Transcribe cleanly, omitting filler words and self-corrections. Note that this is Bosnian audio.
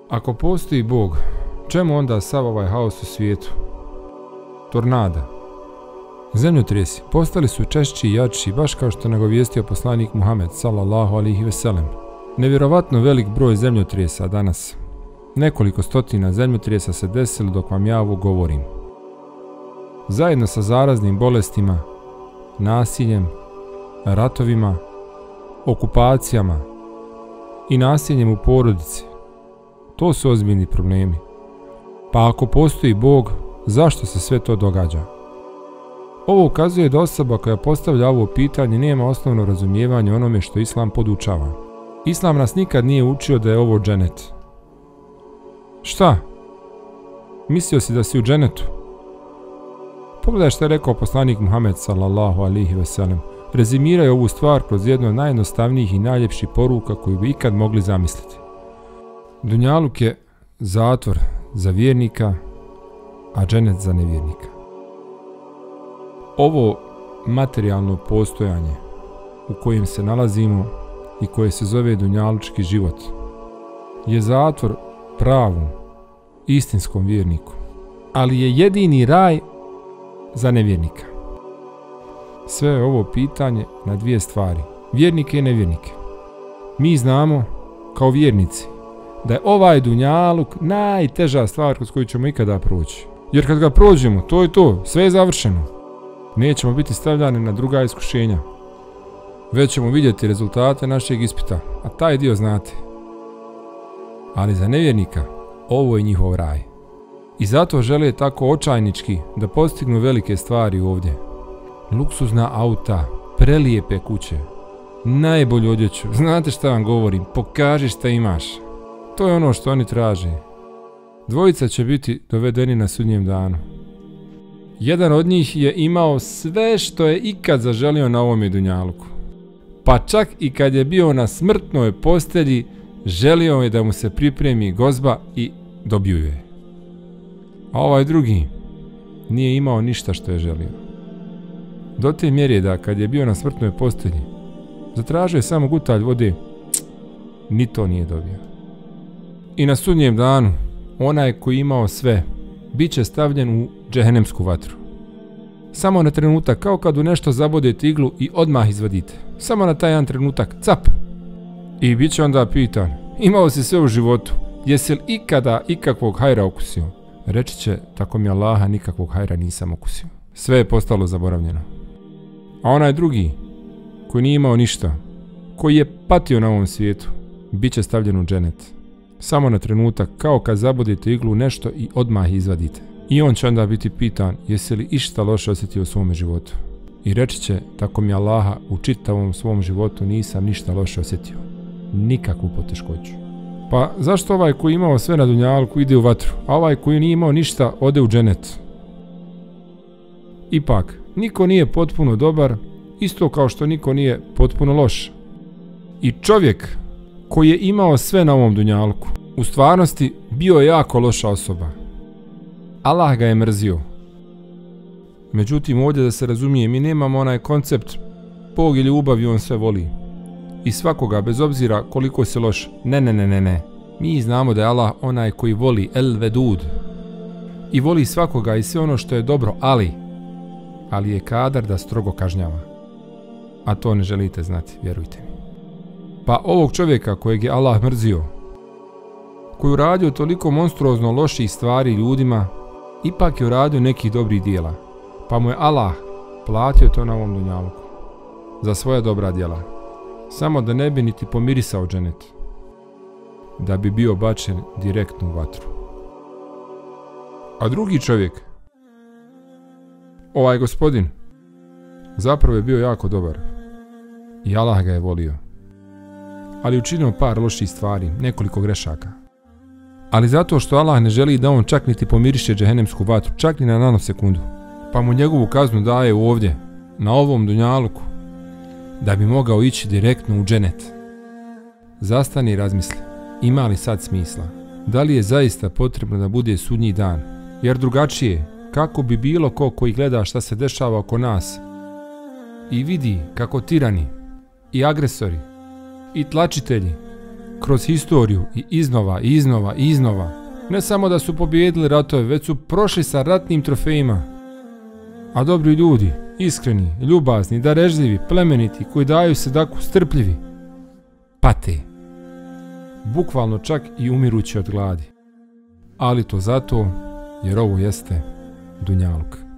Ako postoji Bog, čemu onda sav ovaj haos u svijetu? Tornada, zemljotresi postali su češći i jači, baš kao što je nagovijestio poslanik Muhammed sallallahu alejhi ve sellem. Nevjerovatno velik broj zemljotresa danas. Nekoliko stotina zemljotresa se desilo dok vam ja ovo govorim. Zajedno sa zaraznim bolestima, nasiljem, ratovima, okupacijama i nasiljem u porodici. To su ozbiljni problemi. Pa ako postoji Bog, zašto se sve to događa? Ovo ukazuje da osoba koja postavlja ovo pitanje nema osnovno razumijevanje onome što Islam podučava. Islam nas nikad nije učio da je ovo dženet. Šta? Mislio si da si u dženetu? Pogledaj što je rekao poslanik Muhammed sallallahu alejhi ve sellem. Rezimiraju ovu stvar kroz jednu od najjednostavnijih i najljepših poruka koju bi ikad mogli zamisliti. Dunjaluk je zatvor za vjernika, a dženet za nevjernika. Ovo materijalno postojanje u kojem se nalazimo i koje se zove dunjalučki život je zatvor pravom, istinskom vjerniku, ali je jedini raj za nevjernika. Sve je ovo pitanje na dvije stvari, vjernike i nevjernike. Mi znamo, kao vjernici, da je ovaj dunjaluk najteža stvar kroz koju ćemo ikada proći. Jer kad ga prođemo, to je to, sve je završeno. Nećemo biti stavljani na druga iskušenja. Već ćemo vidjeti rezultate našeg ispita, a taj dio znate. Ali za nevjernika, ovo je njihov raj. I zato žele tako očajnički da postignu velike stvari ovdje. Luksuzna auta, prelijepe kuće, najbolju odjeću. Znate šta vam govorim, pokaži šta imaš. To je ono što oni traže. Dvojica će biti dovedeni na sudnjem danu. Jedan od njih je imao sve što je ikad zaželio na ovome dunjaluku. Pa čak i kad je bio na smrtnoj postelji, želio je da mu se pripremi gozba i dobiju je. A ovaj drugi nije imao ništa što je želio. Do te mjere da kad je bio na smrtnoj postelji, zatražio je samo gutalj vode, ni to nije dobio. I na sudnjem danu, onaj koji imao sve, bit će stavljen u džehennemsku vatru. Samo na trenutak, kao kad u nešto zabodete iglu i odmah izvadite. Samo na taj jedan trenutak, cap! I bit će onda pitan, imao si sve u životu, jesi li ikada ikakvog hajra okusio? Reći će, tako mi Allaha, nikakvog hajra nisam okusio. Sve je postalo zaboravljeno. A onaj drugi, koji nije imao ništa, koji je patio na ovom svijetu, bit će stavljen u dženet. Samo na trenutak, kao kad zabodite iglu nešto i odmah izvadite. I on će onda biti pitan, jesi li išta loše osjetio u svome životu? I reći će, tako mi Allaha, u čitavom svom životu nisam ništa loše osjetio. Nikakvu poteškoću. Pa zašto ovaj koji imao sve na dunjalku ide u vatru, a ovaj koji nije imao ništa ode u dženet? Ipak, niko nije potpuno dobar, isto kao što niko nije potpuno loš. I čovjek koji je imao sve na ovom dunjalku, u stvarnosti bio je jako loša osoba. Allah ga je mrzio. Međutim, ovdje da se razumije, mi nemamo onaj koncept Bog i ljubav i on sve voli. I svakoga, bez obzira koliko si loš, ne. Mi znamo da je Allah onaj koji voli El Vedud. I voli svakoga i sve ono što je dobro, ali je kadar da strogo kažnjava. A to ne želite znati, vjerujte mi. Pa ovog čovjeka kojeg je Allah mrzio, koji uradio toliko monstruozno loših stvari ljudima, ipak je uradio nekih dobrih dijela. Pa mu je Allah platio to na ovom dunjaluku. Za svoja dobra djela. Samo da ne bi niti pomirisao dženet. Da bi bio bačen direktno u vatru. A drugi čovjek, ovaj gospodin, zapravo je bio jako dobar. I Allah ga je volio. Ali učinio par loših stvari, nekoliko grešaka. Ali zato što Allah ne želi da on čak niti pomiriše džehennemsku vatru, čak ni na nanosekundu, pa mu njegovu kaznu daje ovdje, na ovom dunjaluku, da bi mogao ići direktno u dženet. Zastani i razmisli, ima li sad smisla? Da li je zaista potrebno da bude sudnji dan? Jer drugačije, kako bi bilo ko koji gleda šta se dešava oko nas i vidi kako tirani i agresori i tlačitelji kroz historiju i iznova i iznova i iznova. Ne samo da su pobijedili ratove, već su prošli sa ratnim trofejima. A dobri ljudi, iskreni, ljubazni, darežljivi, plemeniti, koji daju sedaku, strpljivi, pate. Bukvalno čak i umirući od gladi. Ali to zato jer ovo jeste Dunjaluk.